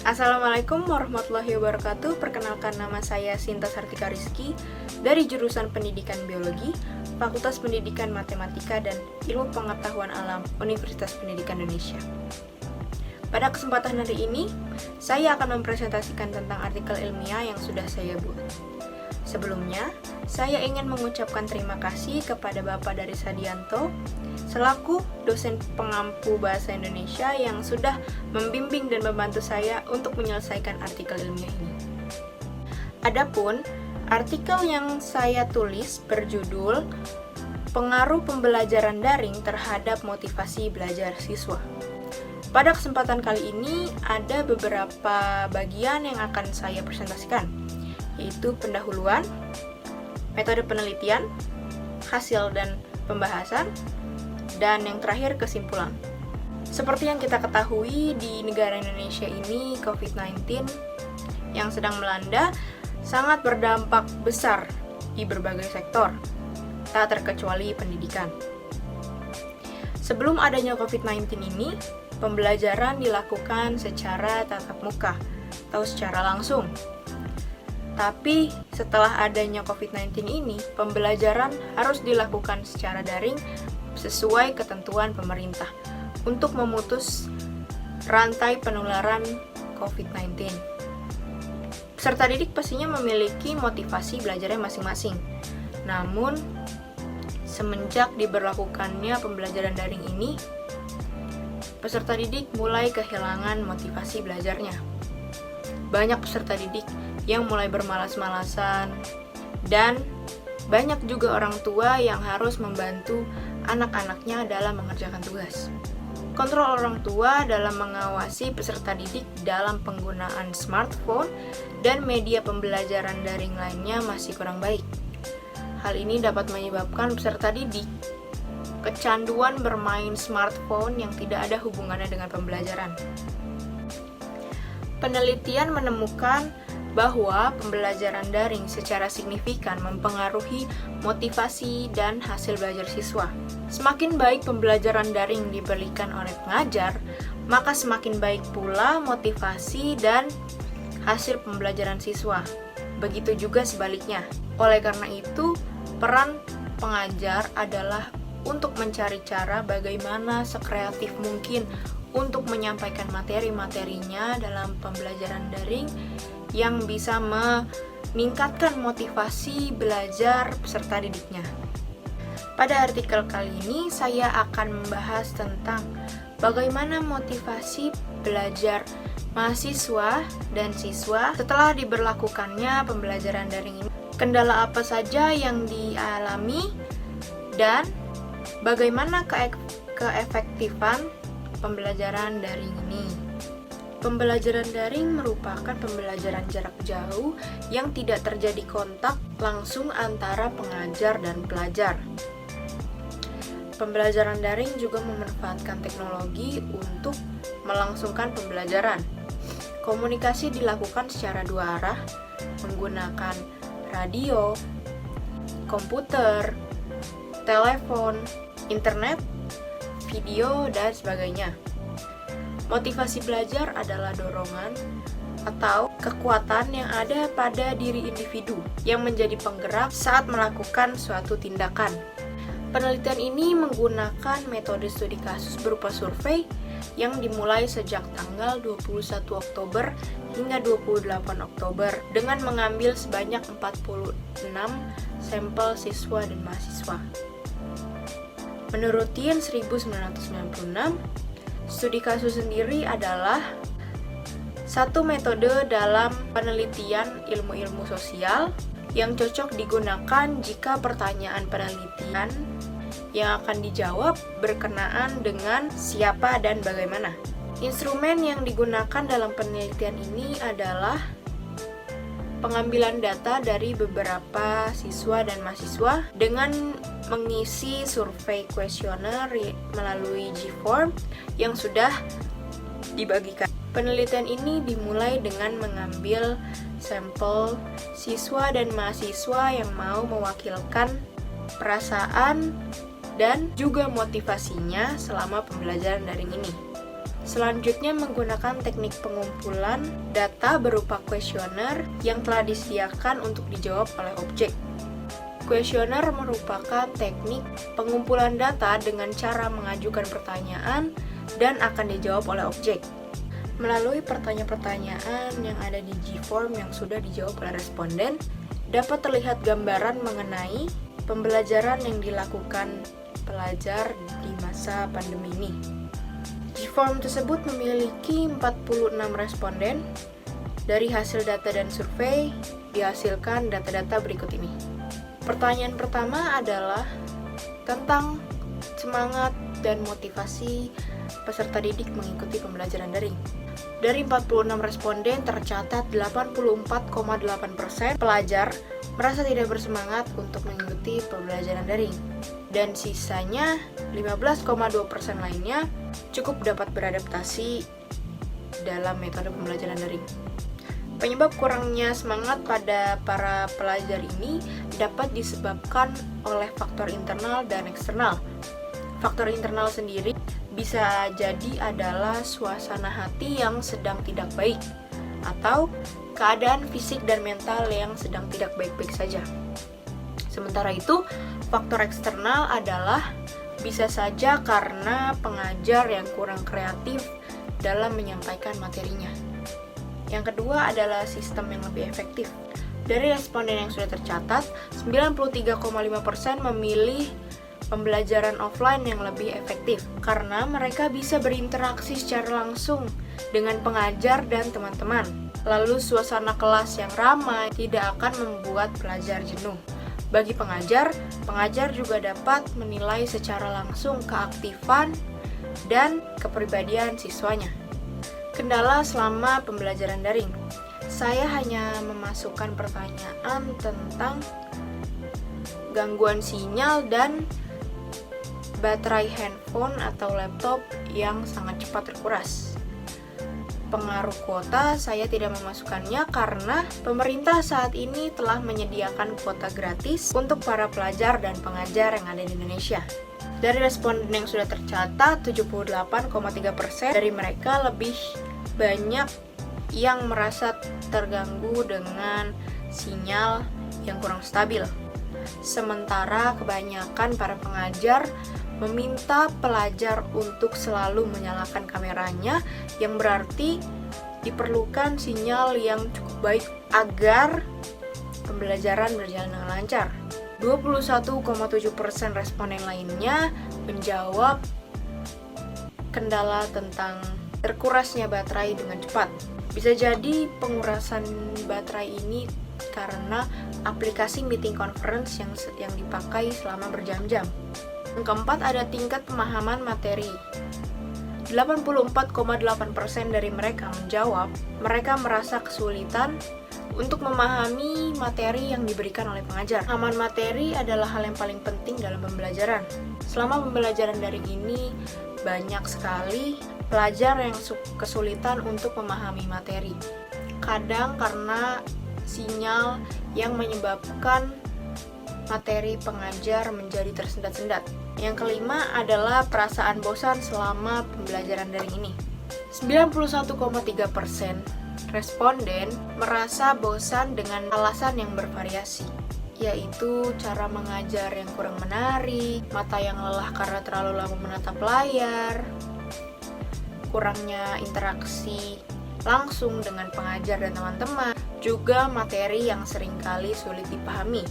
Assalamualaikum warahmatullahi wabarakatuh. Perkenalkan, nama saya Sinta Sartika Rizky dari jurusan Pendidikan Biologi, Fakultas Pendidikan Matematika dan Ilmu Pengetahuan Alam, Universitas Pendidikan Indonesia. Pada kesempatan hari ini, saya akan mempresentasikan tentang artikel ilmiah yang sudah saya buat. Sebelumnya, saya ingin mengucapkan terima kasih kepada Bapak Dari Sadianto selaku dosen pengampu bahasa Indonesia yang sudah membimbing dan membantu saya untuk menyelesaikan artikel ilmiah ini. Adapun artikel yang saya tulis berjudul Pengaruh Pembelajaran Daring Terhadap Motivasi Belajar Siswa. Pada kesempatan kali ini ada beberapa bagian yang akan saya presentasikan, yaitu pendahuluan, metode penelitian, hasil dan pembahasan, dan yang terakhir kesimpulan. Seperti yang kita ketahui, di negara Indonesia ini COVID-19 yang sedang melanda sangat berdampak besar di berbagai sektor, tak terkecuali pendidikan. Sebelum adanya COVID-19 ini, pembelajaran dilakukan secara tatap muka atau secara langsung. Tapi setelah adanya COVID-19 ini, pembelajaran harus dilakukan secara daring sesuai ketentuan pemerintah untuk memutus rantai penularan COVID-19. Peserta didik pastinya memiliki motivasi belajarnya masing-masing. Namun, semenjak diberlakukannya pembelajaran daring ini, peserta didik mulai kehilangan motivasi belajarnya. Banyak peserta didik yang mulai bermalas-malasan, dan banyak juga orang tua yang harus membantu anak-anaknya dalam mengerjakan tugas. Kontrol orang tua dalam mengawasi peserta didik dalam penggunaan smartphone dan media pembelajaran daring lainnya masih kurang baik. Hal ini dapat menyebabkan peserta didik kecanduan bermain smartphone yang tidak ada hubungannya dengan pembelajaran. Penelitian menemukan bahwa pembelajaran daring secara signifikan mempengaruhi motivasi dan hasil belajar siswa. Semakin baik pembelajaran daring diberikan oleh pengajar, maka semakin baik pula motivasi dan hasil pembelajaran siswa. Begitu juga sebaliknya. Oleh karena itu, peran pengajar adalah untuk mencari cara bagaimana sekreatif mungkin untuk menyampaikan materi-materinya dalam pembelajaran daring yang bisa meningkatkan motivasi belajar peserta didiknya. Pada artikel kali ini, saya akan membahas tentang bagaimana motivasi belajar mahasiswa dan siswa setelah diberlakukannya pembelajaran daring ini. Kendala apa saja yang dialami dan bagaimana keefektifan pembelajaran daring ini. Pembelajaran daring merupakan pembelajaran jarak jauh yang tidak terjadi kontak langsung antara pengajar dan pelajar. Pembelajaran daring juga memanfaatkan teknologi untuk melangsungkan pembelajaran. Komunikasi dilakukan secara dua arah menggunakan radio, komputer, telepon, internet, video, dan sebagainya. Motivasi belajar adalah dorongan atau kekuatan yang ada pada diri individu yang menjadi penggerak saat melakukan suatu tindakan. Penelitian ini menggunakan metode studi kasus berupa survei yang dimulai sejak tanggal 21 Oktober hingga 28 Oktober dengan mengambil sebanyak 46 sampel siswa dan mahasiswa. Menurut Tien 1996, studi kasus sendiri adalah satu metode dalam penelitian ilmu-ilmu sosial yang cocok digunakan jika pertanyaan penelitian yang akan dijawab berkenaan dengan siapa dan bagaimana. Instrumen yang digunakan dalam penelitian ini adalah pengambilan data dari beberapa siswa dan mahasiswa dengan mengisi survei kuesioner melalui G-Form yang sudah dibagikan. Penelitian ini dimulai dengan mengambil sampel siswa dan mahasiswa yang mau mewakilkan perasaan dan juga motivasinya selama pembelajaran daring ini. Selanjutnya menggunakan teknik pengumpulan data berupa kuesioner yang telah disediakan untuk dijawab oleh objek. Kuesioner merupakan teknik pengumpulan data dengan cara mengajukan pertanyaan dan akan dijawab oleh objek. Melalui pertanyaan-pertanyaan yang ada di G-form yang sudah dijawab oleh responden, dapat terlihat gambaran mengenai pembelajaran yang dilakukan pelajar di masa pandemi ini. G-form tersebut memiliki 46 responden. Dari hasil data dan survei, dihasilkan data-data berikut ini. Pertanyaan pertama adalah tentang semangat dan motivasi peserta didik mengikuti pembelajaran daring. Dari 46 responden tercatat 84,8% pelajar merasa tidak bersemangat untuk mengikuti pembelajaran daring. Dan sisanya 15,2% lainnya cukup dapat beradaptasi dalam metode pembelajaran daring. Penyebab kurangnya semangat pada para pelajar ini dapat disebabkan oleh faktor internal dan eksternal. Faktor internal sendiri bisa jadi adalah suasana hati yang sedang tidak baik atau keadaan fisik dan mental yang sedang tidak baik-baik saja. Sementara itu, faktor eksternal adalah bisa saja karena pengajar yang kurang kreatif dalam menyampaikan materinya. Yang kedua adalah sistem yang lebih efektif. Dari responden yang sudah tercatat, 93,5% memilih pembelajaran offline yang lebih efektif karena mereka bisa berinteraksi secara langsung dengan pengajar dan teman-teman. Lalu suasana kelas yang ramai tidak akan membuat pelajar jenuh. Bagi pengajar juga dapat menilai secara langsung keaktifan dan kepribadian siswanya. Kendala selama pembelajaran daring. Saya hanya memasukkan pertanyaan tentang gangguan sinyal dan baterai handphone atau laptop yang sangat cepat terkuras. Pengaruh kuota saya tidak memasukkannya karena pemerintah saat ini telah menyediakan kuota gratis untuk para pelajar dan pengajar yang ada di Indonesia. Dari responden yang sudah tercatat, 78,3% dari mereka lebih banyak yang merasa terganggu dengan sinyal yang kurang stabil. Sementara kebanyakan para pengajar meminta pelajar untuk selalu menyalakan kameranya, yang berarti diperlukan sinyal yang cukup baik agar pembelajaran berjalan dengan lancar. 21,7% responden lainnya menjawab kendala tentang terkurasnya baterai dengan cepat. Bisa jadi pengurasan baterai ini karena aplikasi meeting conference yang dipakai selama berjam-jam. Yang keempat ada tingkat pemahaman materi. 84,8% dari mereka menjawab mereka merasa kesulitan untuk memahami materi yang diberikan oleh pengajar. Pemahaman materi adalah hal yang paling penting dalam pembelajaran. Selama pembelajaran daring ini, banyak sekali pelajar yang kesulitan untuk memahami materi. Kadang karena sinyal yang menyebabkan materi pengajar menjadi tersendat-sendat. Yang kelima adalah perasaan bosan selama pembelajaran daring ini. 91,3% responden merasa bosan dengan alasan yang bervariasi, yaitu cara mengajar yang kurang menarik, mata yang lelah karena terlalu lama menatap layar, kurangnya interaksi langsung dengan pengajar dan teman-teman, juga materi yang seringkali sulit dipahami.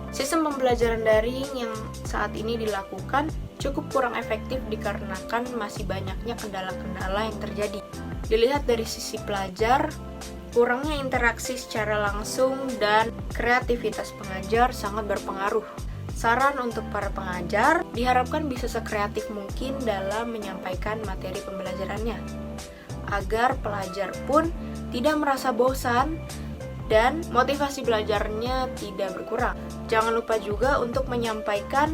Sistem pembelajaran daring yang saat ini dilakukan cukup kurang efektif dikarenakan masih banyaknya kendala-kendala yang terjadi. Dilihat dari sisi pelajar, kurangnya interaksi secara langsung dan kreativitas pengajar sangat berpengaruh. Saran untuk para pengajar diharapkan bisa sekreatif mungkin dalam menyampaikan materi pembelajarannya, agar pelajar pun tidak merasa bosan dan motivasi belajarnya tidak berkurang. Jangan lupa juga untuk menyampaikan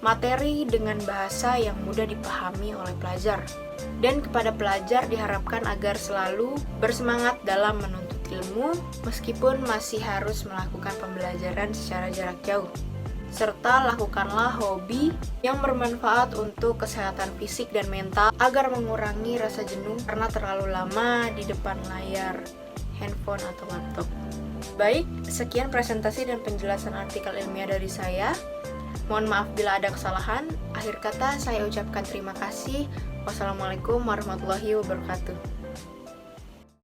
materi dengan bahasa yang mudah dipahami oleh pelajar. Dan kepada pelajar diharapkan agar selalu bersemangat dalam menuntut ilmu meskipun masih harus melakukan pembelajaran secara jarak jauh. serta lakukanlah hobi yang bermanfaat untuk kesehatan fisik dan mental agar mengurangi rasa jenuh karena terlalu lama di depan layar handphone atau laptop. Baik, sekian presentasi dan penjelasan artikel ilmiah dari saya. Mohon maaf bila ada kesalahan. Akhir kata saya ucapkan terima kasih. Wassalamualaikum warahmatullahi wabarakatuh.